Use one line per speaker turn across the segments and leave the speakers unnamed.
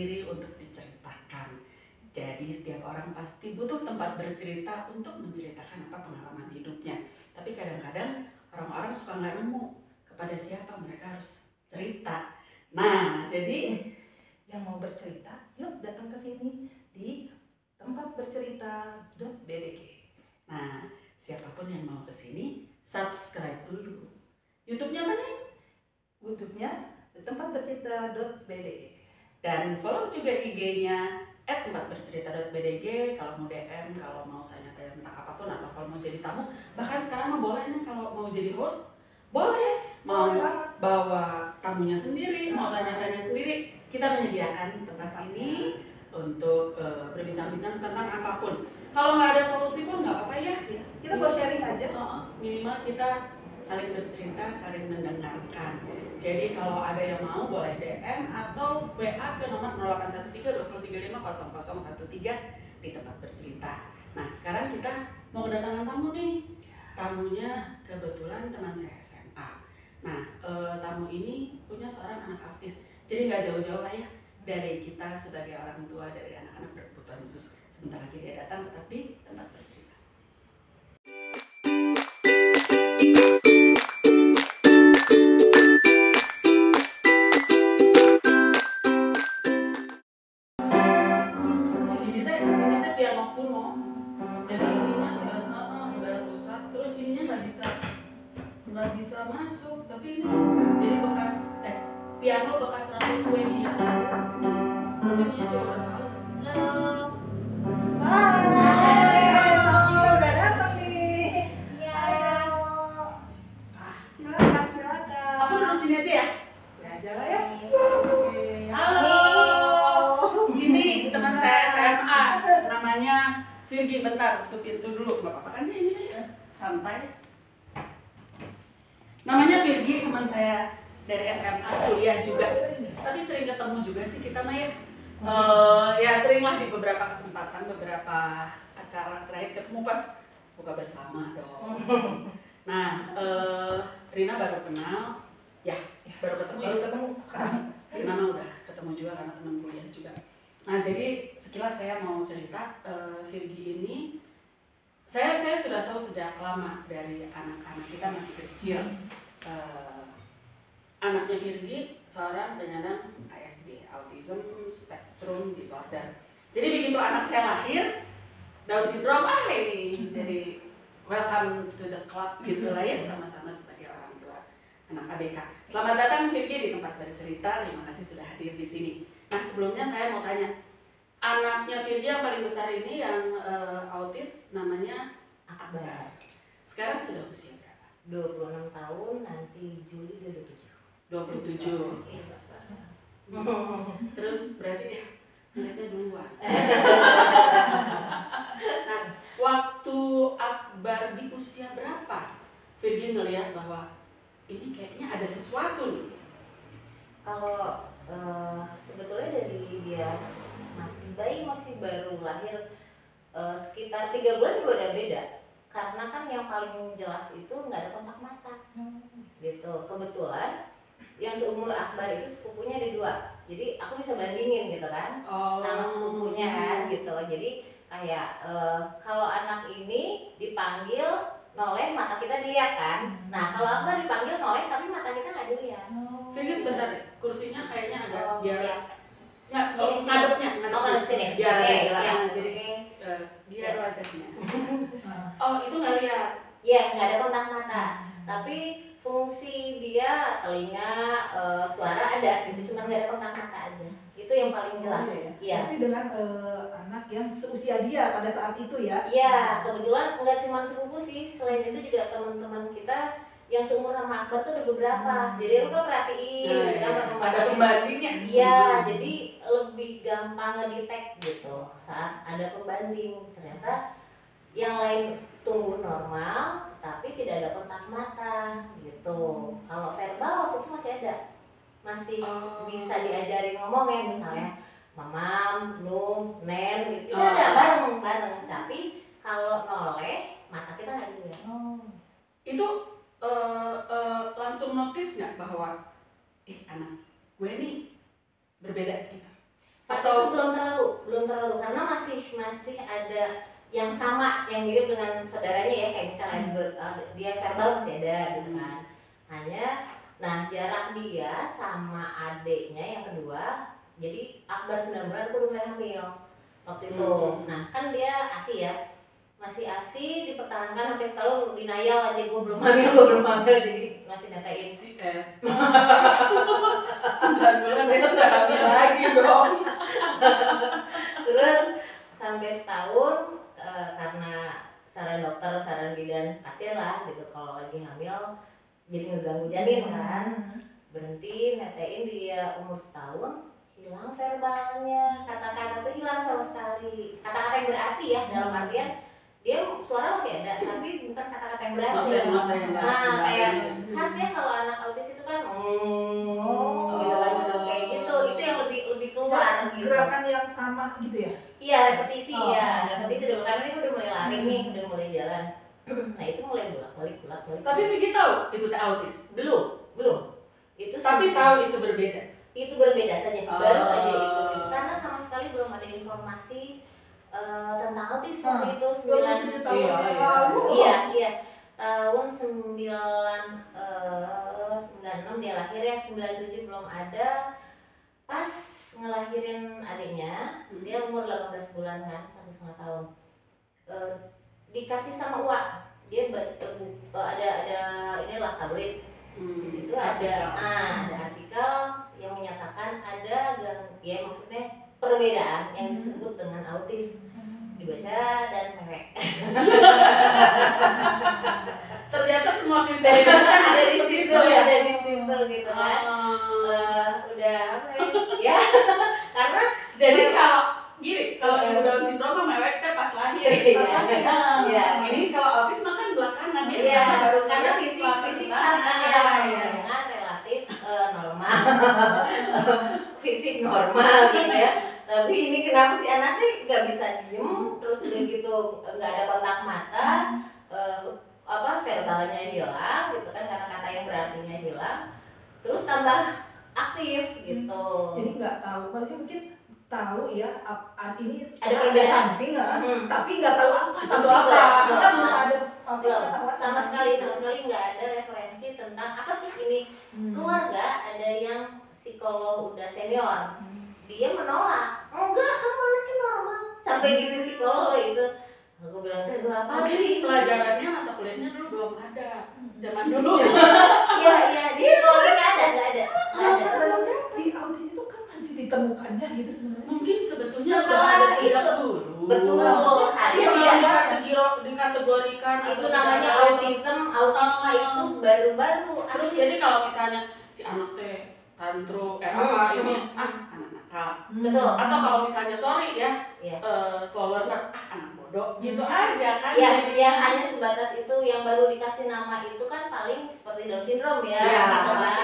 sendiri untuk diceritakan. Jadi setiap orang pasti butuh tempat bercerita untuk menceritakan apa pengalaman hidupnya. Tapi kadang-kadang orang-orang suka nggak nemu kepada siapa mereka harus cerita. Nah, jadi
yang mau bercerita, yuk datang ke sini di tempatbercerita.bdg.
Nah, siapapun yang mau ke sini, subscribe dulu. YouTube-nya mana?
YouTube-nya tempatbercerita.bdg.
Dan follow juga IG-nya @tempatbercerita.bdg. Kalau mau DM, kalau mau tanya-tanya tentang apapun, atau kalau mau jadi tamu, bahkan sekarang mah boleh nih kalau mau jadi host, boleh. Mau bawa tamunya sendiri, mau tanya-tanya sendiri, kita menyediakan tempat ini untuk berbincang-bincang tentang apapun. Kalau nggak ada solusi pun nggak apa-apa ya.
Kita buat sharing aja.
Minimal kita saling bercerita, saling mendengarkan. Jadi kalau ada yang mau boleh DM atau WA ke nomor 0813 235 0013 di tempat bercerita. Nah, sekarang kita mau kedatangan tamu nih. Tamunya kebetulan teman saya SMA. Nah, tamu ini punya seorang anak autis. Jadi nggak jauh-jauh lah ya dari kita sebagai orang tua dari anak-anak berkebutuhan khusus. Sebentar lagi dia datang, tetap di tempat bercerita. Ini piano kuno. Jadi ininya udah rusak, terus ininya nggak bisa masuk. Tapi ini jadi bekas piano bekas Ratu Swedia. Mungkin ini juga udah tahu.
Hai, kita udah datang nih.
Ya.
Silakan.
Aku duduk sini aja ya.
Sini aja lah ya.
Halo. Ini teman saya SMA, namanya Virgi. Bentar, tutup pintu dulu. Nggak apa-apa kan ini santai. Namanya Virgi, teman saya dari SMA, kuliah juga. Tapi sering ketemu juga sih kita mah ya. Ya seringlah di beberapa kesempatan, beberapa acara terakhir ketemu pas buka bersama dong. Nah, Rina baru kenal, ya baru ketemu
sekarang.
Rina mah udah ketemu juga karena teman kuliah juga. Nah, jadi sekilas saya mau cerita, Virgi ini saya sudah tahu sejak lama dari anak-anak kita masih kecil. Anaknya Virgi seorang penyandang ASD, Autism Spectrum Disorder. Jadi begitu anak saya lahir, Down syndrome ini jadi welcome to the club gitulah ya, sama-sama sebagai orang tua anak ABK. Selamat datang Virgi di tempat bercerita. Terima kasih sudah hadir di sini. Nah, sebelumnya saya mau tanya, anaknya Virgi yang paling besar ini yang autis namanya
Akbar.
Sekarang sudah usia berapa?
26 tahun, nanti Juli dia 27.
27.
Iya, besar.
Terus berarti dia ngeliatnya duluan. Nah, waktu Akbar di usia berapa Virgi ngelihat bahwa ini kayaknya ada sesuatu nih?
Kalau sebetulnya dari dia masih bayi, masih baru lahir, sekitar 3 bulan juga udah beda. Karena kan yang paling jelas itu nggak ada kontak mata, gitu. Kebetulan yang seumur Akbar itu sepupunya ada 2, jadi aku bisa bandingin gitu kan, sama sepupunya kan, gitu. Jadi kayak kalau anak ini dipanggil noleh, mata kita dilihat kan. Nah, kalau Akbar dipanggil noleh tapi mata kita nggak dilihat.
Virgi sebentar deh, kursinya kayaknya agak biar
Siap.
nggak ngadepnya
Ngadep sini.
biar
Oke,
ada jelas.
siap.
Jadi
Oke.
biar wajahnya. Oh, itu nggak lihat.
Iya, nggak ada kontak mata, tapi fungsi dia telinga, suara ada gitu, cuma nggak ada kontak mata aja. Itu yang paling jelas. Iya.
Berarti dengan anak yang seusia dia pada saat itu ya?
Iya, kebetulan nggak cuma sepupu sih, selain itu juga teman-teman kita yang seumur sama Akbar tuh ada beberapa. Jadi aku kan perhatiin, gitu kan,
ada pembandingnya.
Iya, jadi lebih gampang ngedetect gitu saat ada pembanding. Ternyata yang lain tumbuh normal, tapi tidak ada kontak mata gitu. Kalau verbal waktu itu masih ada, masih bisa diajari ngomong ya, misalnya mamam, num, nen gitu. Itu ada bareng. Tapi kalau noleh, mata kita nggak dilihat.
Itu langsung notice nggak bahwa anak gue nih berbeda gitu?
Saat
Atau-
itu belum terlalu karena masih ada yang sama yang mirip dengan saudaranya ya, kayak misalnya dia verbal masih ada gitu kan. Hanya nah jarak dia sama adiknya yang kedua, jadi Akbar 9 bulan aku udah mulai hamil waktu itu. Nah kan dia ASI ya, masih ASI dipertahankan sampai setahun, denial aja gue belum hamil jadi masih nyatain
si 9 bulan dia sudah hamil lagi dong.
terus sampai setahun karena saran dokter, saran bidan, kasihan lah gitu kalau lagi hamil jadi ngeganggu janin kan, berhenti netein dia umur setahun, hilang verbalnya, kata-kata tuh hilang sama sekali, kata-kata yang berarti ya, dalam artian dia suara masih ada tapi bukan kata-kata yang berarti. Nah kayak khas ya kalau anak autis itu kan gitu kan, kayak gitu, itu yang lebih keluar gitu.
Gerakan yang sama gitu ya?
Iya, repetisi ya, repetisi dulu karena ini udah mulai lari nih, udah mulai jalan. Nah itu mulai bolak-balik.
Tapi Vicky tahu itu teh autis?
Belum. Itu
Tapi tahu itu berbeda.
Itu berbeda saja, baru aja itu gitu. Karena sama sekali belum ada informasi tentang autis waktu itu
27 tahun yang lalu.
Iya. Tahun 96 dia lahir ya, 97 belum ada. Pas ngelahirin adiknya, dia umur 18 bulan kan, 1,5 tahun. Dikasih sama Uwa, dia ada inilah tablet. Di situ ada artikel yang menyatakan ada ya maksudnya perbedaan yang disebut dengan autis. Dibaca dan mewek.
Ternyata semua kriteria kan
ada di situ gitu kan. Udah apa ya? Karena
jadi kalau ibu Down syndrome mewek teh pas lahir.
Iya.
Ini kalau autis mah kan belakangan ya.
Iya,
Baru
karena fisik sama ya, dengan relatif normal. Fisik normal gitu ya. Tapi ini kenapa sih anaknya nggak bisa diem, terus udah gitu nggak ada kontak mata, verbalnya hilang gitu kan, kata-kata yang berartinya hilang, terus tambah aktif gitu.
Jadi nggak tahu, maksudnya mungkin tahu ya ini
ada
ada samping tapi nggak tahu apa satu apa. Kita belum ada
sama sekali nggak ada referensi tentang apa sih ini. Keluarga ada yang psikolog udah senior, dia menolak, enggak kamu anaknya normal, sampai gitu psikolog itu. Aku bilang tadi apa?
Mungkin pelajarannya mata kuliahnya dulu belum ada, zaman dulu.
Iya di psikologi nggak ada.
Sebenarnya di autis itu kapan sih ditemukannya gitu sebenarnya?
Mungkin sebetulnya udah
Setelah
ada sejak
itu.
dulu.
Betul, hanya tidak
dikategorikan
itu namanya autisme itu baru-baru.
Terus jadi kalau misalnya si anak teh tantrum apa ini anak nakal.
Betul.
Atau kalau misalnya sorry ya,
Iya.
slow learner anak bodoh gitu aja kan.
Ya hanya sebatas itu, yang baru dikasih nama itu kan paling seperti Down syndrome ya, gitu kan.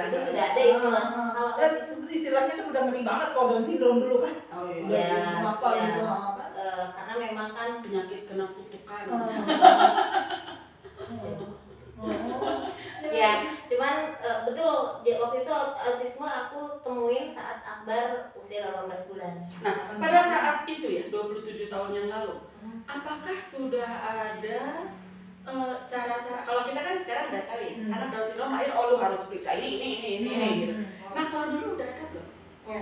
Itu sudah ada istilah. Kalau
Dan istilahnya kan udah ngeri banget kalau Down syndrome dulu kan.
Oh iya.
Iya.
Apa
Iya.
gitu.
Karena memang kan
Penyakit kena kutukan.
ya cuman betul waktu itu autisme aku temuin saat Akbar usia 18 bulan.
Nah, pada saat itu ya 27 tahun yang lalu, apakah sudah ada cara-cara, kalau kita kan sekarang udah tahu ya, anak Down syndrome lahir lu harus periksa ini gitu. Nah, kalau dulu udah ada belum?
Ya.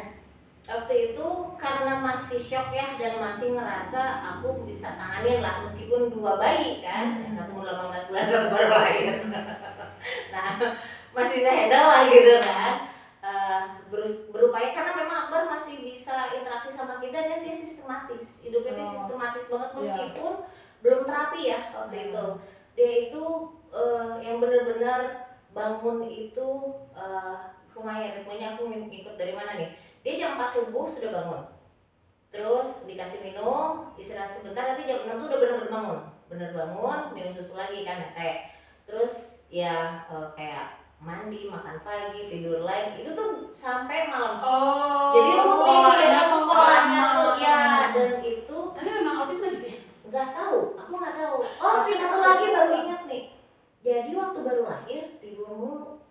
Waktu itu karena masih shock ya dan masih ngerasa aku bisa tanganin lah meskipun 2 bayi kan, yang satu umur 18 bulan, satu baru lahir. Nah, masih bisa handle lah gitu kan. Berupaya karena memang Akbar masih bisa interaksi sama kita dan dia sistematis. Hidupnya dia sistematis banget meskipun belum terapi ya waktu itu. Dia itu yang benar-benar bangun itu lumayan ritmenya. Aku ngikut dari mana nih? Dia jam 4 subuh sudah bangun, terus dikasih minum, istirahat sebentar, nanti jam 6 tuh udah bener bangun, minum susu lagi kan, teh, terus ya kayak mandi, makan pagi, tidur lagi, itu tuh sampai malam. Jadi rutin ya polanya tuh ya, dan itu.
Tapi memang autisme gitu ya?
Aku nggak tahu. Satu lagi baru ingat nih, jadi waktu baru lahir tidur mulu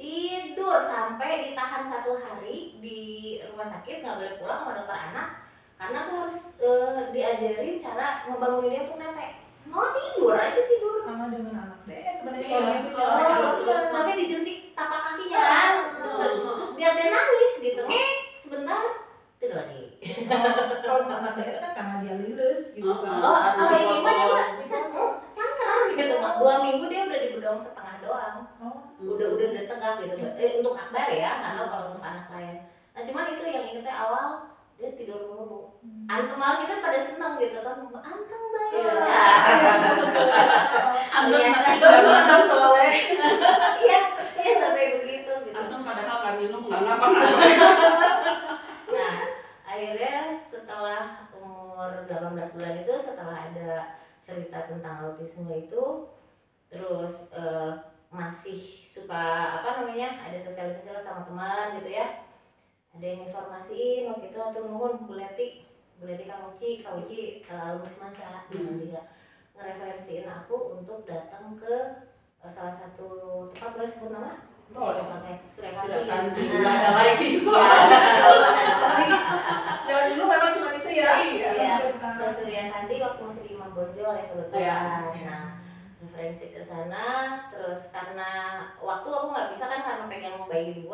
tidur sampai ditahan 1 hari di rumah sakit, nggak boleh pulang sama dokter anak karena aku harus diajarin cara ngebangunin dia untuk netek. Mau tidur aja tidur.
Sama dengan anak DS sebenarnya
Iya.
kalau gitu.
Terus
Sampai dijentik tapak kakinya kan, terus biar dia nangis gitu, sebentar tidur lagi.
Kalau anak DS kan karena dia lulus gitu kan.
Oh, kalau ini mah dia udah cangker gitu, 2 minggu dia udah di bedong setengah doang. Udah tegak gitu. Untuk akbar ya, nggak tahu kalau untuk anak lain. Nah cuman itu yang ingetnya awal dia tidur mulu. Antem malah kita pada seneng gitu kan, anteng bayi.
Anak soleh.
Iya sampai begitu gitu.
Antum padahal nggak minum nggak ngapa-ngapain.
Nah akhirnya setelah umur 18 bulan itu, setelah ada cerita tentang autisme itu, terus masih suka ada sosialisasi sama teman gitu ya, ada yang informasiin waktu itu atau nuhun Bu Leti Kang Uci alumnus masa dia ngereferensiin aku untuk datang ke salah satu tempat, boleh sebut nama?
Boleh.
Pakai
Surakanti.
Surakanti.
Nggak ada lagi.
Jangan dulu memang cuma itu ya.
Iya.
Sampai sekarang.
Ke Suriakanti waktu masih di Imam Bonjol ya kebetulan.
Iya.
Nah, referensi ke sana, terus karena waktu aku nggak bisa kan karena pegang bayi 2,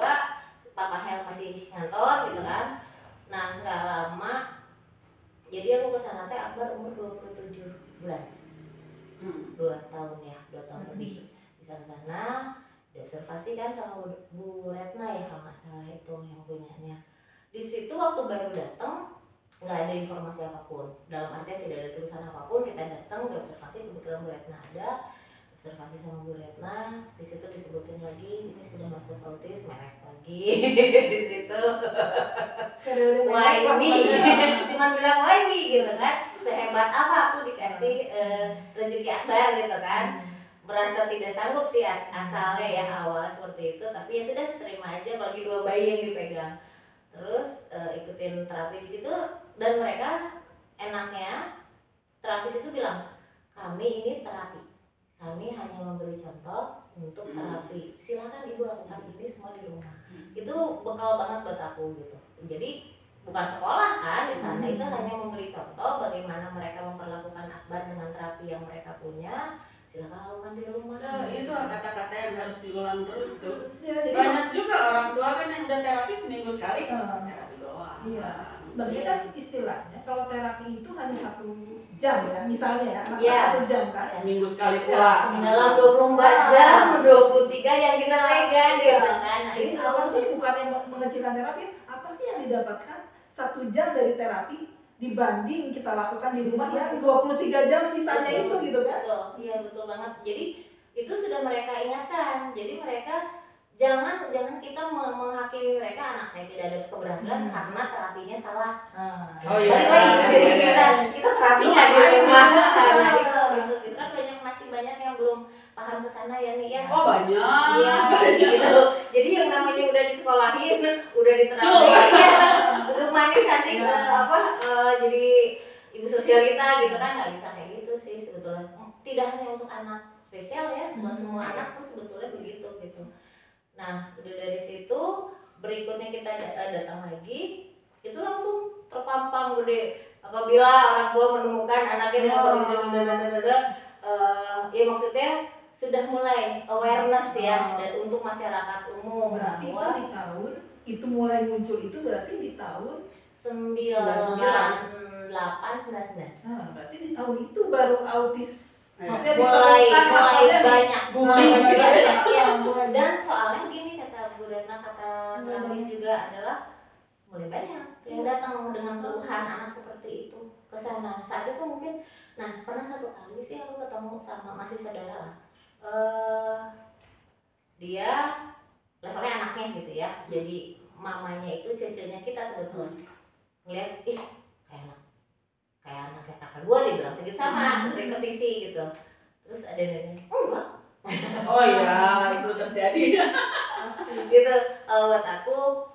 Papa Hel masih ngantor gitu kan. Nah, nggak lama jadi aku ke sana teh akbar umur 27 bulan. 2 tahun ya, 2 tahun lebih. Bisa ke sana, diobservasi kan sama Bu Retna ya kalau nggak salah itu yang punyanya. Di situ waktu baru datang nggak ada informasi apapun, dalam artian tidak ada tulisan apapun. Kita datang diobservasi, kebetulan Bu Retna ada, observasi sama Bu Retna. Di situ disebutin lagi ini sudah masuk autis, merek lagi di situ. Why me? Cuman bilang why me gitu kan. Sehebat apa aku dikasih rezeki akbar gitu kan. Merasa tidak sanggup sih asalnya ya awal seperti itu, tapi ya sudah terima aja, apalagi 2 bayi yang dipegang. Terus ikutin terapi di situ, dan mereka enaknya terapis itu bilang kami ini terapi, kami hanya memberi contoh untuk terapi, silakan ibu lakukan ini semua di rumah. Itu bekal banget buat aku gitu. Jadi bukan sekolah kan di sana, itu hanya memberi contoh bagaimana mereka memperlakukan akbar dengan terapi yang mereka punya. Silakan lakukan di rumah.
Nah, itu kata-kata yang harus diulang terus tuh.
Ya, jadi
Banyak juga orang tua kan yang udah terapi seminggu sekali, terapi doang.
Iya. Sebenarnya kan istilahnya kalau terapi itu hanya 1 jam ya, misalnya ya, maka
Iya.
1 jam kan.
Seminggu sekali pulang.
Dalam 24 jam, 23 yang kita pegang gitu kan. Nah,
Jadi
itu
apa sih, bukan yang mengecilkan terapi, apa sih yang didapatkan 1 jam dari terapi dibanding kita lakukan di rumah yang 23 jam sisanya itu gitu kan.
Betul, iya betul banget. Jadi itu sudah mereka ingatkan. Jadi mereka jangan kita menghakimi mereka, anak saya tidak ada keberhasilan karena terapinya salah.
Oh iya.
Balik lagi ke diri kita terapinya di rumah. Nah itu kan masih banyak yang belum paham ke sana ya nih ya.
Oh banyak.
Iya gitu. Jadi yang namanya udah disekolahin, udah diterapi, ya, duduk manis nanti jadi ibu sosialita gitu kan, nggak bisa kayak gitu sih sebetulnya. Tidak hanya untuk anak spesial ya, buat semua anak pun sebetulnya begitu gitu. Nah udah dari situ berikutnya kita datang lagi, itu langsung terpampang gede apabila orang tua menemukan anaknya dengan kondisi ya maksudnya sudah mulai awareness ya, dan untuk masyarakat umum.
Berarti itu
bahwa
di tahun itu mulai muncul, itu berarti di tahun
9899.
nah berarti di tahun itu baru autis. Maksudnya
mulai
ditemukan
banyak
booming.
ya. Dan soalnya gini kata Bu Retna, kata terapis juga adalah mulai banyak yang datang dengan keluhan anak seperti itu ke sana. Saat itu mungkin, nah pernah 1 kali sih aku ketemu sama masih saudara lah, dia levelnya anaknya gitu ya, jadi mamanya itu cecenya kita sebetulnya ngeliat kayak anaknya kakak gue, dia bilang sedikit sama repetisi gitu. Terus ada yang enggak.
Oh iya, itu terjadi.
Gitu. Buat aku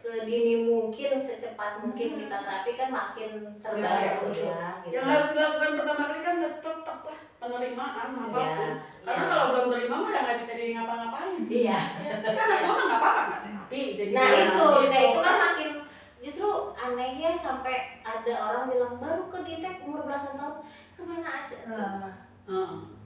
sedini mungkin, secepat mungkin kita terapi kan makin terbantu
betul.
ya gitu.
Yang harus dilakukan pertama kali kan tetap lah penerimaan apapun. Karena kalau belum terima mah udah nggak bisa di ngapa-ngapain.
Iya.
Kan anak mama nggak apa-apa nggak terapi. Jadi
Nah
gitu.
itu kan makin justru anehnya sampai ada orang bilang baru kedetek umur belasan tahun kemana aja.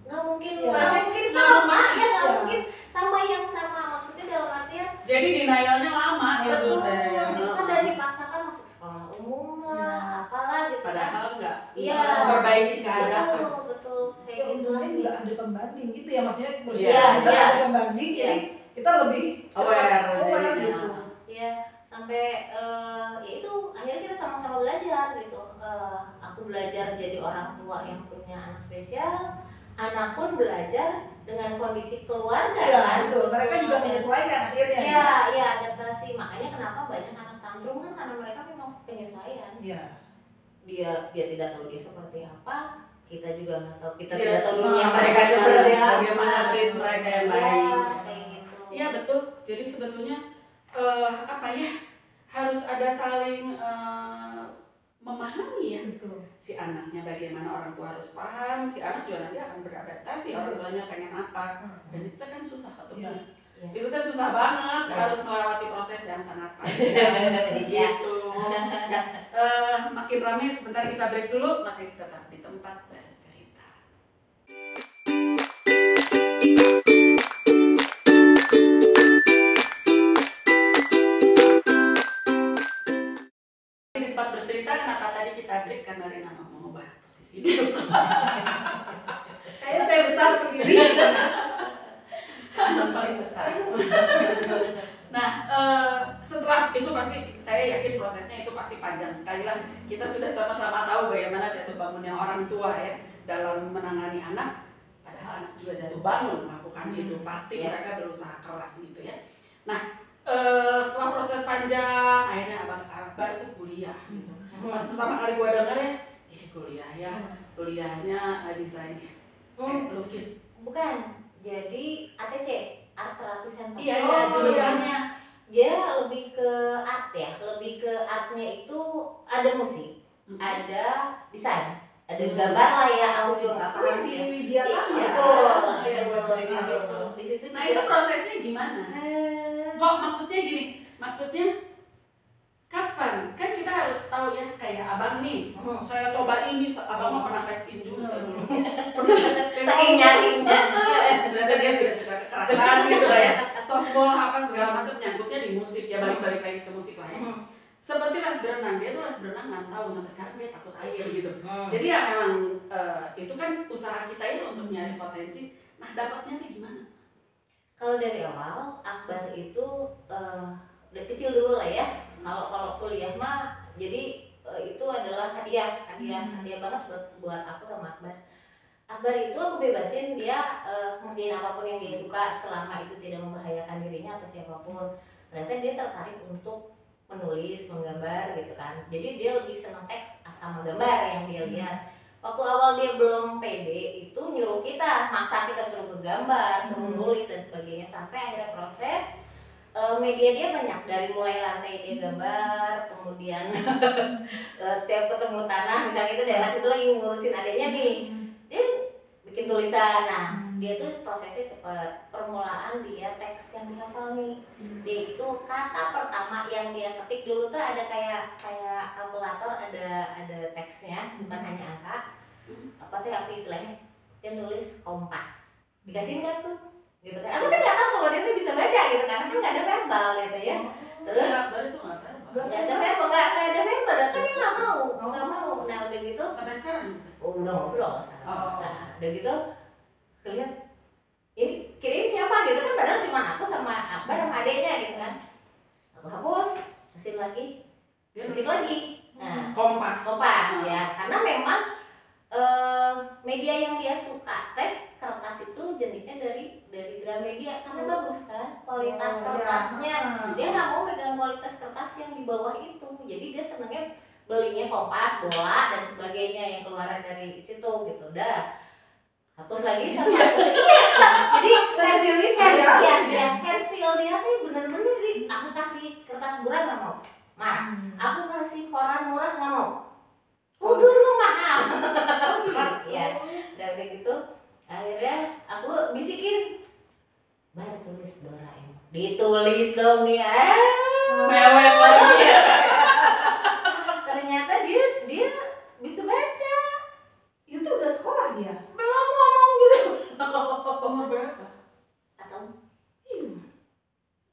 Nggak mungkin,
Ya.
nggak mungkin sama ya, nggak mungkin sama yang sama, maksudnya dalam artian
Jadi denialnya lama
betul
gitu.
gitu kan, dan dipaksakan masuk sekolah umum lah, apalah gitu kan.
Padahal nggak
Iya.
memperbaiki keadaan.
Betul kayak
Ya,
gitu
untungnya
lagi.
juga ada pembanding gitu ya, maksudnya berusia
Iya,
kita
iya.
ada pembanding,
Iya.
jadi kita lebih
Aware,
aware
jadi,
gitu.
Ya sampai ya itu akhirnya kita sama-sama belajar gitu. Aku belajar jadi orang tua yang punya anak spesial, anak pun belajar dengan kondisi keluarga
Iya,
kan.
betul. Mereka juga menyesuaikan akhirnya.
Iya adaptasi. Makanya kenapa banyak anak tantrum kan karena mereka memang penyesuaian.
Iya.
Dia tidak tahu dia seperti apa, kita juga nggak tahu, kita
Iya.
tidak tahu dunia
Ah,
mereka seperti apa.
bagaimana treat mereka yang
Iya,
baik.
kayak gitu.
Iya betul. Jadi sebetulnya apa ya, harus ada saling memahami ya.
Betul.
Si anaknya bagaimana, orang tua harus paham, si anak juga nanti akan beradaptasi orang tuanya pengen apa, dan itu kan susah ketemu.
Iya.
Itu tuh susah banget,
Iya.
harus melewati proses yang sangat panjang gitu. Makin ramai, sebentar kita break dulu, masih tetap di tempat bercerita. Di tempat bercerita, kenapa tadi kita break? Karena Rina mau mengubah posisi dulu.
Kayaknya saya besar sendiri.
Anak paling besar. Nah, setelah itu pasti saya yakin prosesnya itu pasti panjang sekali lah. Kita sudah sama-sama tahu bagaimana jatuh bangunnya orang tua ya dalam menangani anak. Padahal anak juga jatuh bangun melakukan itu. Pasti mereka berusaha keras gitu ya. Nah, setelah proses panjang, akhirnya abang itu kuliah gitu. Pas pertama kali gua denger ya, kuliah ya, kuliahnya desain lukis.
Bukan, jadi ATC, Art Therapy Center.
Iya, jurusannya.
Dia lebih ke art ya, lebih ke artnya itu ada musik, ada desain, ada gambar lah ya, aku juga nggak paham
Di
ya.
Widya Tama.
Betul. Di situ
Nah itu prosesnya gimana? Kok maksudnya gini, maksudnya kapan? Kan kita harus tahu ya, kayak abang nih, saya coba ini, abang mah pernah les tinju saya dulu.
saking nyarinya.
Ternyata dia tidak suka kekerasan gitu lah ya, softball apa segala macam nyangkutnya di musik ya, balik-balik lagi ke musik lah ya. Seperti les berenang, dia tuh les berenang 6 tahun, sampai sekarang dia takut air gitu. Jadi ya memang itu kan usaha kita ya untuk nyari potensi. Nah dapatnya nih gimana?
Kalau dari awal Akbar itu dari kecil dulu lah ya. Kalau kuliah mah jadi itu adalah hadiah banget buat aku sama Akbar. Akbar itu aku bebasin dia ngerjain apapun yang dia suka selama itu tidak membahayakan dirinya atau siapapun. Ternyata dia tertarik untuk menulis, menggambar gitu kan. Jadi dia lebih senang teks sama gambar yang dia lihat. Waktu awal dia belum pede itu nyuruh kita, maksa kita suruh ke gambar, suruh nulis dan sebagainya, sampai akhirnya proses media dia banyak, dari mulai lantai dia gambar, kemudian tiap ketemu tanah, misalnya itu daerah situ lagi ngurusin adiknya nih, dia bikin tulisan. Nah dia tuh prosesnya cepat. Permulaan dia teks yang dihafal nih, dia itu kata pertama yang dia ketik dulu tuh ada kayak kalkulator, ada teksnya, bukan hanya angka. Apa istilahnya, dia nulis kompas, dikasihin kan tuh gitu kan. Aku kan nggak tahu kalau dia tuh bisa baca gitu, karena kan nggak ada verbal gitu ya. Terus
baru itu nggak verbal.
nggak ada verbal, kan dia nggak mau. Nah udah gitu
Sampai sekarang.
udah ngobrol sekarang.
Oh.
Nah udah gitu kalian ini kirim siapa gitu kan, padahal cuma aku sama Akbar sama adeknya gitu kan. Aku hapus, kasih lagi, ketik lagi. Nah
Kompas
ya, karena memang media yang dia suka teh kertas itu jenisnya dari Gramedia, karena bagus kan kualitas kertasnya. Dia nggak mau pegang kualitas kertas yang di bawah itu, jadi dia senengnya belinya kompas, bola dan sebagainya yang keluaran dari situ gitu. Udah hapus lagi
Gitu
sama
ya?
jadi
Saya pilih
hands
ya.
dia hands feel dia tuh bener-bener aku kasih kertas murah nggak mau marah, aku kasih koran murah nggak mau, dulu mahal. Ya udah gitu akhirnya aku bisikin baru tulis Doraemon, ditulis dong dia
Mewek lagi ya.
ternyata dia bisa baca,
Itu udah sekolah dia.
belum ngomong gitu.
Umur berapa?
Atau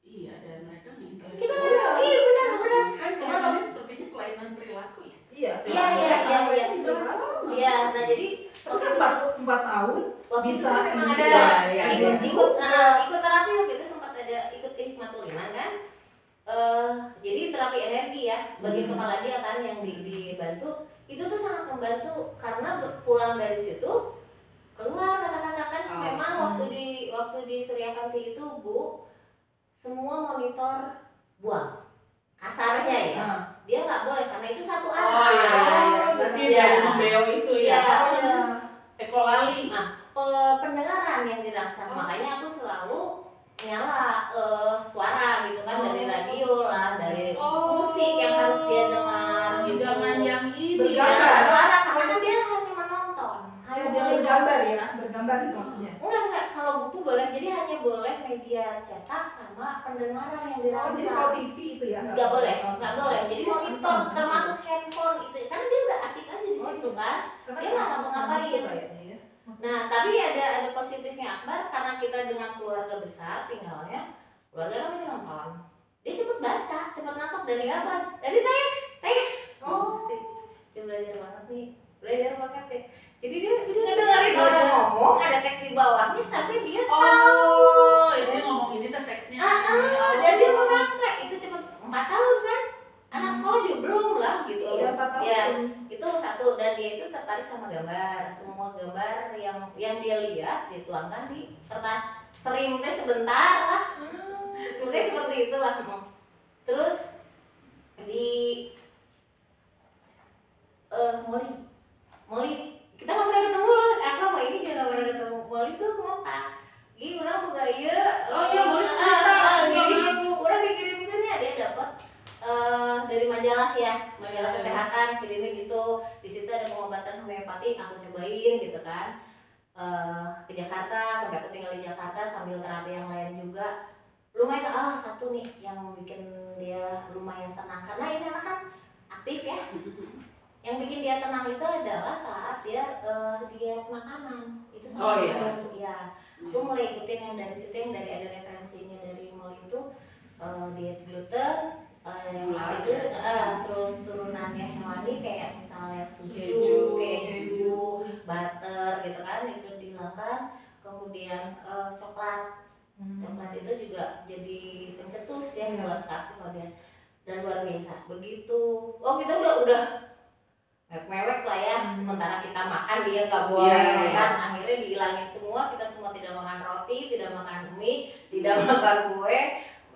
Iya, dan mereka minta.
kita iya benar
Kan kelihatannya sepertinya kelainan perilaku ya.
Iya.
Iya.
Itu
ya nah jadi
Tapi kan 4 tahun
waktu
bisa
itu memang ada
Iya,
ikut terapi waktu itu sempat ada ikut Hikmatul Iman kan. Jadi terapi energi ya bagian kepala dia kan yang dibantu itu tuh sangat membantu karena pulang dari situ keluar kata-kata kan memang waktu di Suryakanti itu Bu semua monitor buang kasarnya ya dia nggak boleh karena itu satu arah.
Oh iya. Berarti jadi membeong itu ya. Ekolali.
Pendengaran yang dirangsang makanya aku selalu nyala suara gitu kan dari radio lah dari musik yang harus dia dengar gitu.
Jangan yang ini.
Bergambar.
Satu arah karena kan dia hanya menonton hanya
dia
boleh
bergambar itu maksudnya.
enggak kalau buku boleh jadi hanya boleh media cetak sama pendengaran yang
Jadi
dirangsang.
kalau TV itu ya
nggak boleh jadi monitor termasuk handphone itu karena dia udah asik aja di situ kan dia nggak ngapa-ngapain. Nah, tapi ada positifnya Akbar karena kita dengan keluarga besar tinggalnya, keluarga kan masih nonton. Dia cepet baca, cepet nangkep dari apa? Dari teks. Dia belajar banget nih. Jadi dia ngedengerin orang ngomong, ada teks di bawahnya sampai dia tahu.
Ini ngomong ini teksnya.
Dan dia menangkap itu cepet 4 tahun kan? Anak sekolah juga belum lah gitu.
Iya, 4 tahun.
Ya, itu satu dan dia itu tertarik sama gambar. Semua gambar yang dia lihat dituangkan di kertas. Sering teh sebentar lah. Mungkin seperti itulah. Terus di Molly kita nggak pernah ketemu loh. Aku sama ini juga nggak pernah ketemu. Molly tuh ngopak. Ih, orang buka iya.
Oh iya, Molly cerita.
Orang dikirimkan ya dia dapat dari majalah ya, majalah kesehatan kirimnya gitu. Di situ ada pengobatan homeopati, aku cobain gitu kan. Ke Jakarta, sampai aku tinggal di Jakarta sambil terapi yang lain juga. Lumayan satu nih yang bikin dia lumayan tenang karena ini anak kan aktif ya. Yang bikin dia tenang itu adalah saat dia diet makanan. Itu ya. Aku mulai ikutin yang dari situ yang dari ada referensinya dari Molly itu diet gluten yang itu terus turunannya hewani kayak misalnya susu, keju, butter gitu kan itu dihilangkan. Kemudian coklat itu juga jadi pencetus ya buat keaktifan dan luar biasa. Begitu kita udah mewek lah ya, sementara kita makan dia nggak boleh kan, akhirnya dihilangin semua, kita semua tidak makan roti, tidak makan mie, tidak makan kue,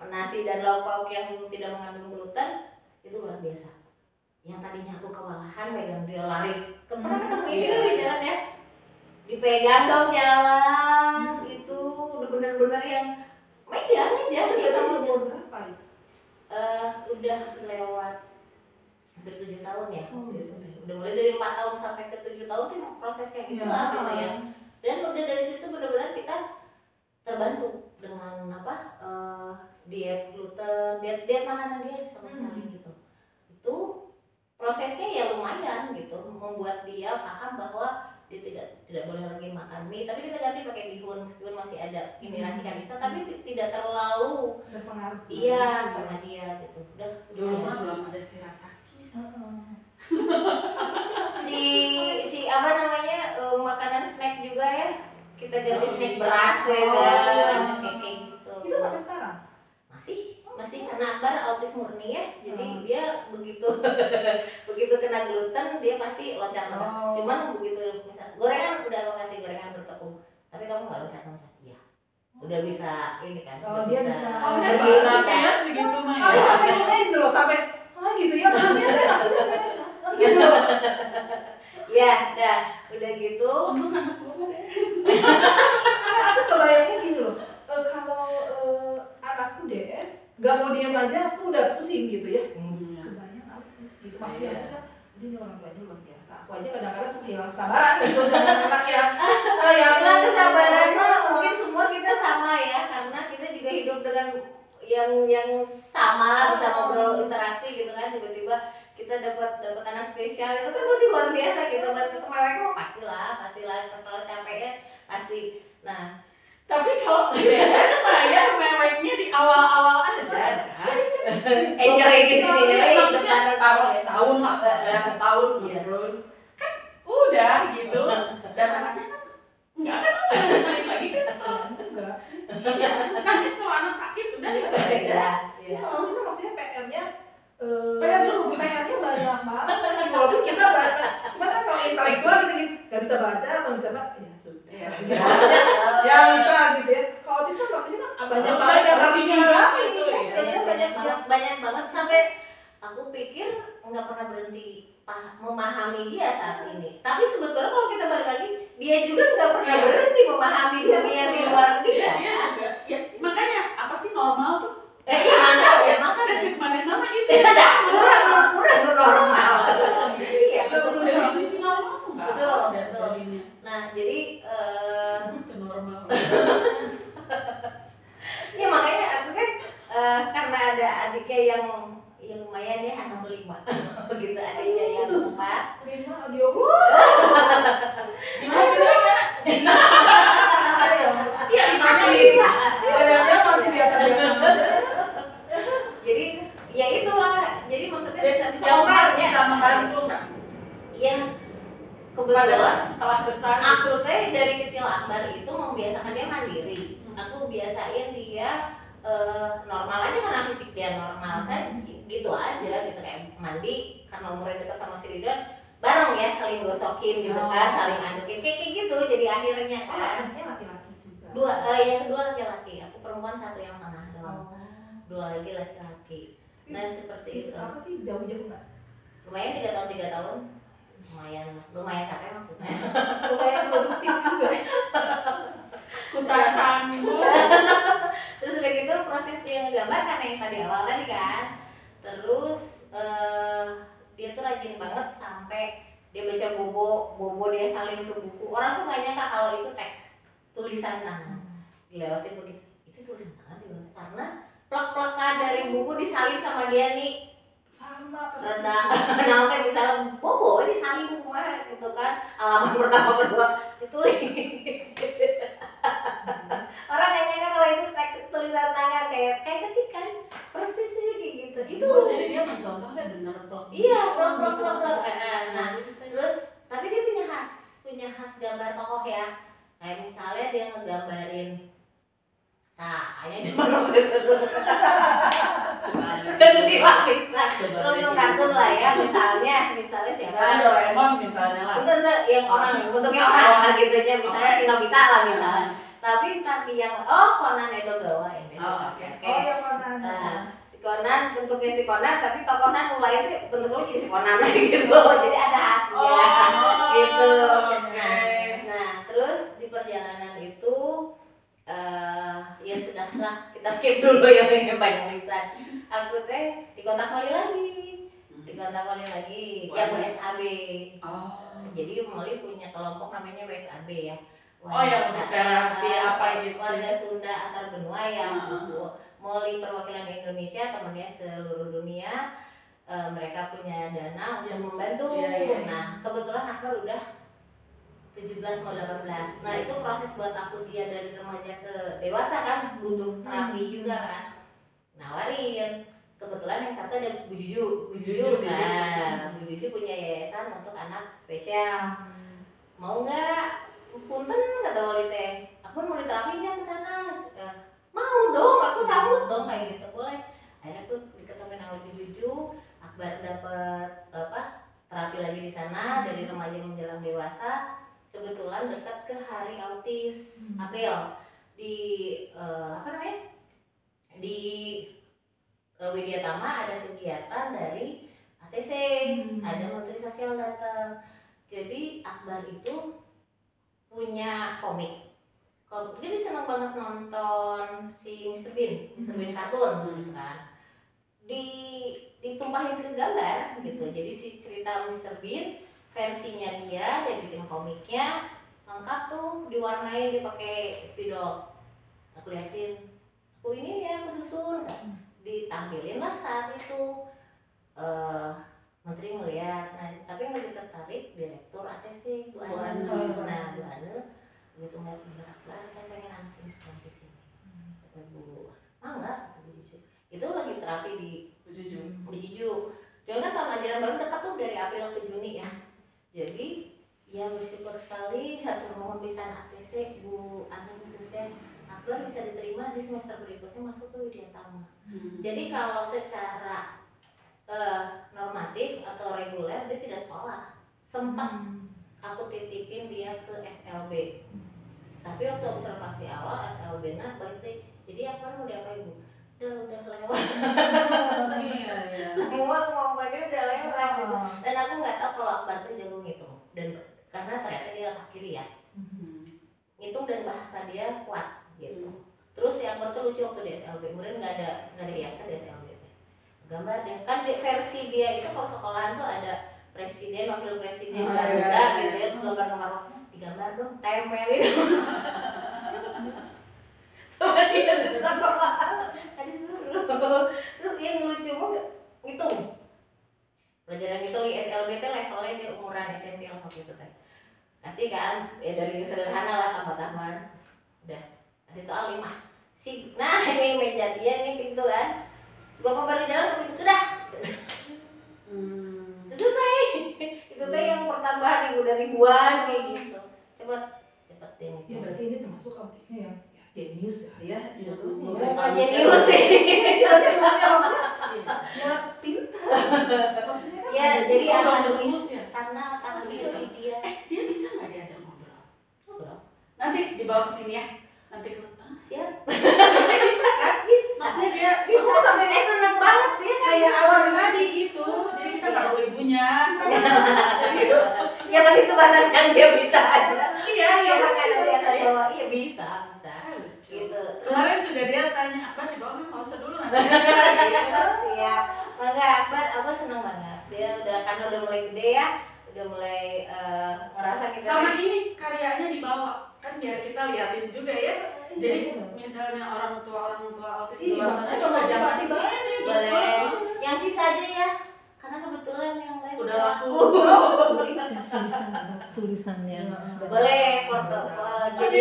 nasi dan lauk pauk yang tidak mengandung gluten, itu luar biasa. Yang tadinya aku kewalahan pegang dia lari, pernah ketemu ini kan di jalan ya, dipegang dong jalan, itu udah bener-bener yang megang aja gitu.
Umur berapa itu?
Udah lewat hampir 7 tahun ya. Udah mulai dari 4 tahun sampai ke 7 tahun tuh prosesnya gitu lah gitu ya. Dan udah dari situ benar-benar kita terbantu dengan diet gluten, diet makanan dia sama sekali gitu. Itu prosesnya ya lumayan gitu, membuat dia paham bahwa dia tidak boleh lagi makan mie, tapi kita ganti pakai bihun meskipun masih ada ini racikan bisa, tapi tidak terlalu
berpengaruh.
Iya sama dia gitu. Udah
dulu mah belum ada shirataki.
si apa namanya makanan snack juga ya, kita ganti snack beras ya kan, kayak gitu.
Itu sampai sekarang
masih karena Akbar autis murni ya, jadi dia begitu kena gluten dia pasti loncat-loncat. Cuman begitu misal gorengan udah aku kasih gorengan bertepung, tapi kamu nggak loncat-loncat, iya udah bisa ini kan.
Dia bisa.
Tapi ya segitu mah ya.
Sampai ini loh sampai gitu ya, maksudnya saya maksudnya gitu loh.
Ya, udah gitu.
Untung anak gue kan ya.
Aku kebayangnya gini loh, kalau anakku DS gak mau diem aja aku udah pusing gitu ya. Kebayang aku gitu, maksudnya aku kan ini orang tuanya luar biasa. Aku aja kadang-kadang suka hilang kesabaran gitu dengan anak yang
Hilang kesabaran mah mungkin semua kita sama ya, karena kita juga hidup dengan yang sama lah, bisa ngobrol interaksi gitu kan. Tiba-tiba kita dapat anak spesial itu kan pasti luar biasa gitu. Buat ketemu mewek pastilah kesel capeknya pasti. Nah,
Tapi kalau DS saya meweknya di awal-awal aja.
enjoy gitu
Iya,
ya.
maksudnya kalau setahun lah, ya setahun Mas Bro. Kan udah gitu. Dan anaknya kan enggak kan nangis lagi kan setelah
enggak.
iya, nangis kalau anak sakit udah itu aja.
Ya, kalau kita maksudnya PR-nya
PR-nya
banyak banget. Walaupun kita banyak, cuma kan kalau intelektual kita gitu nggak bisa baca atau bisa baca, ya sudah.
Iya.
Gitu maksudnya, ya bisa gitu ya. Kalau itu kan maksudnya kan banyak banget yang harus digali.
gitu ya.
banyak banget sampai aku pikir nggak pernah berhenti memahami dia saat ini. Tapi sebetulnya kalau kita balik lagi, dia juga nggak pernah
Iya.
berhenti memahami dunia di luar dia.
Iya, dia juga. Ya, makanya apa sih normal tuh?
Iya, makanya
Ada cek mana nama itu.
ada kurang normal. Iya, betul.
Definisi normal tuh nggak
Betul,
ada
betul.
jadinya.
Nah, jadi
Itu normal.
ya makanya aku kan karena ada adiknya yang lumayan ya, anak kelima gitu, adiknya yang 4.
Lima audio
Gimana? Iya,
masih badannya masih biasa-biasa aja.
Jadi ya itulah, jadi maksudnya bisa
Yang
compare
bisa membantu nggak?
ya.
Pada
Kebetulan
saat setelah besar.
aku teh dari kecil Akbar itu membiasakan dia mandiri. Aku biasain dia normal aja karena fisik dia normal, saya gitu aja gitu, kayak mandi karena umurnya dekat sama si Ridwan bareng ya, saling gosokin gitu kan, saling andukin kayak gitu. Jadi akhirnya kan
Anaknya laki-laki juga.
yang kedua laki-laki, aku perempuan, satu yang tengah doang, 2 lagi laki-laki. Nah seperti itu.
Apa sih jauh-jauh nggak?
Lumayan 3 tahun lumayan capek maksudnya.
Lumayan produktif juga.
Kutak sanggup.
Terus udah gitu proses dia ngegambar karena yang tadi awal tadi kan. Terus dia tuh rajin banget sampai dia baca bobo dia salin ke buku. Orang tuh nggak nyangka kalau itu teks tulisan tangan. Dilewatin begitu. Itu tulisan tangan dilewatin karena plak-plakan dari buku disalin sama dia nih.
Sama
Nah, kayak misalnya bobo disalin semua gitu kan. Halaman pertama kedua ditulis. Orang yang nyangka kalau itu teks tulisan tangan kayak ketikan persis sih kayak gitu. Itu
Jadi dia mencontohnya benar plok.
iya, plok. Nah, terus tapi dia punya khas gambar tokoh ya. Kayak misalnya dia ngegambarin hanya cuma waktu itu ganti lapisan belum kartun lah ya, misalnya siapa
Doraemon misalnya lah.
bentar yang orang bentuknya orang lah gitu ya, misalnya si Nobita lah misalnya. Tapi ntar yang Conan Edogawa ini.
Oke.
yang mana?
Si Conan bentuknya si Conan, tapi tokohnya mulai itu bentuknya jadi si Conan gitu. Jadi ada khasnya gitu.
Oke.
Nah, terus di perjalanan itu ya sudahlah, kita skip dulu yang banyak lisan. Aku teh di kontak Molly lagi, yang WSAB. Jadi Molly punya kelompok namanya WSAB ya.
Yang untuk terapi apa gitu.
Warga Sunda antar benua yang Molly perwakilan Indonesia, temennya seluruh dunia. Mereka punya dana untuk membantu.
Iya.
Nah, kebetulan aku udah 17 mau 18. Nah, itu proses buat aku dia dari remaja ke dewasa kan, butuh terapi juga kan. Nawarin. Kebetulan yang satu ada Bu Juju. Bu Juju punya yayasan untuk anak spesial. Mau nggak? Punten kata Wali teh. Aku mau diterapi nggak ke sana? Mau dong, aku sambut dong kayak gitu. Boleh. Akhirnya aku diketemuin sama Bu Juju. Akbar dapat terapi lagi di sana dari remaja menjelang dewasa. Kebetulan dekat ke Hari Autis April di di Widyatama ada kegiatan dari ATC, ada Menteri Sosial datang. Jadi Akbar itu punya komik. Dia senang banget nonton si Mr. Bean kartun gitu kan. Ditumpahin ke gambar gitu. Jadi si cerita Mr. Bean versinya dia bikin komiknya lengkap tuh, diwarnain, dia pakai spidol. Aku liatin, aku ini ya aku susun, ditampilin lah saat itu. Menteri ngeliat, nah tapi yang lebih tertarik direktur ATC Bu Ane. Nah Bu Ane begitu ngeliat Akbar, saya pengen antri sekolah di sini. Kata Bu, enggak, kata Bu Juju. Itu lagi terapi di Bu Juju. Cuma kan tahun ajaran baru dekat tuh dari April ke Juni ya. Jadi ya bersyukur sekali, hatur nuhun pisan ATC Bu Ane khususnya Akbar bisa diterima di semester berikutnya masuk ke Widya Tama. Jadi kalau secara normatif atau reguler dia tidak sekolah, sempat aku titipin dia ke SLB, tapi waktu observasi awal SLB nah balik deh, jadi Akbar mau diapain Bu? Udah lewat. Semua kemampuannya udah lewat gitu. Dan aku nggak tahu kalau Akbar tuh jago ngitung, dan karena ternyata dia otak kiri ya, ngitung dan bahasa dia kuat gitu. Terus si Akbar tuh lucu waktu di SLB, kemudian nggak ada hiasan di SLB. Gambar deh, kan versi dia itu kalau sekolahan tuh ada presiden, wakil presiden, Garuda gitu ya, terus gambar-gambar digambar dong, tempelin sama dia tadi suruh. Terus yang lucu mah ngitung, pelajaran ngitung SLB teh levelnya dia umuran SMP lah waktu itu teh. Kasih kan, ya dari sederhana lah tambah-tambahan, udah kasih soal 5. Nah ini meja dia nih pintu kan. Bapak baru jalan tapi sudah selesai. Itu teh yang pertambahan yang udah ribuan kayak gitu. Cepetin.
Ya berarti ini termasuk autisnya yang jenius ya.
Bukan jenius sih.
Ya pintar. Maksudnya kan
ya jadi akademis karena dia
bisa nggak diajak ngobrol? Nanti dibawa ke sini ya. Nanti
siap.
Bisa kan?
Bisa.
Maksudnya dia
bisa sampai seneng banget dia
kayak awal tadi gitu. Jadi kita nggak boleh ibunya.
Ya tapi sebatas yang dia bisa aja.
Iya
makanya dia bawa. Iya bisa. Gitu.
Kemarin juga dia tanya, Akbar di bawah nggak usah dulu nanti aja.
Siap. Maka Akbar seneng banget. Dia karena udah mulai gede ya, udah mulai ngerasa kita.
Sama ini karyanya dibawa kan biar kita liatin juga ya. Jadi misalnya orang tua autis di luar sana coba jangan sih
boleh. Yang sisa aja ya. Karena kebetulan yang lain
udah laku.
Tulisannya.
Boleh foto.
Jadi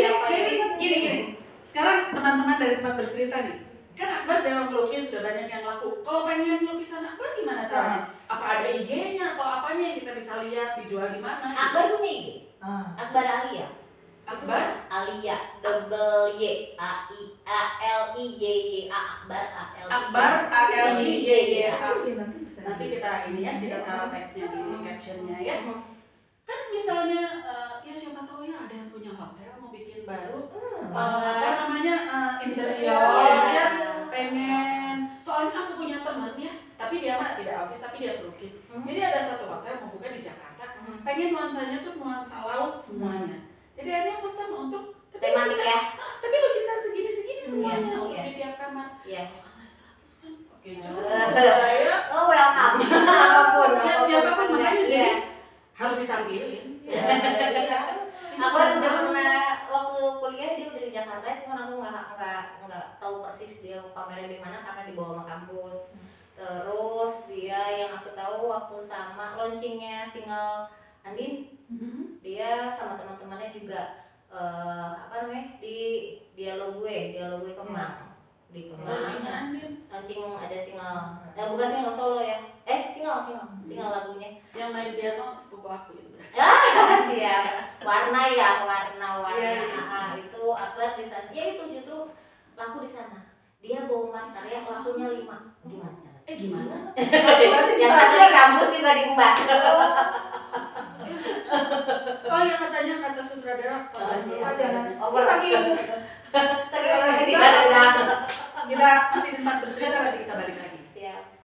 gini. Sekarang teman-teman dari tempat bercerita nih. Kan Akbar jangan melukis, sudah banyak yang laku. Kalau pengen lukisan Akbar gimana caranya? Apa ada IG-nya atau apanya yang kita bisa lihat dijual di mana?
Akbar punya IG. Akbar Alia.
Akbar
Alia double Y A I A L I Y Y A Akbar A L I.
Akbar A L I Y Y A.
Nanti
kita ini ya, kita taruh teksnya di captionnya ya. Kan misalnya ya siapa tahu ya ada yang punya hotel mau bikin baru apa namanya interior ya, pengen. Soalnya aku punya temen ya, tapi dia mah tidak autis tapi dia pelukis. Jadi ada satu hotel mau buka di Jakarta, pengen nuansanya tuh nuansa laut semuanya. Jadi ada yang pesan untuk
tematik ya.
Tapi lukisan segini semuanya untuk di tiap kamar.
Iya.
Kamar 100 kan. Oke juga.
Oh welcome. Apapun.
Ya siapapun makanya jadi harus ditampilin.
Aku udah pernah waktu kuliah dia udah di Jakarta, cuman aku nggak tahu persis dia pamernya di mana karena dibawa sama kampus. Terus dia yang aku tahu waktu sama launchingnya single Andin, dia sama teman-temannya juga di dialog gue Kemang. Di Kemang.
Launchingnya Andin.
Launching ada single, bukan single solo ya. Single lagunya.
Yang main piano sepupu aku itu berarti.
Siap. Warna
Yeah.
itu Akbar di sana. Ya itu justru laku di sana. Dia bawa karya lakunya 5. Gimana cara?
Gimana?
Yang satu di kampus juga di Kembar.
Oh yang katanya kata sutradara.
Saking
orang di Kembar.
Kita masih di tempat bercerita nanti kita balik lagi.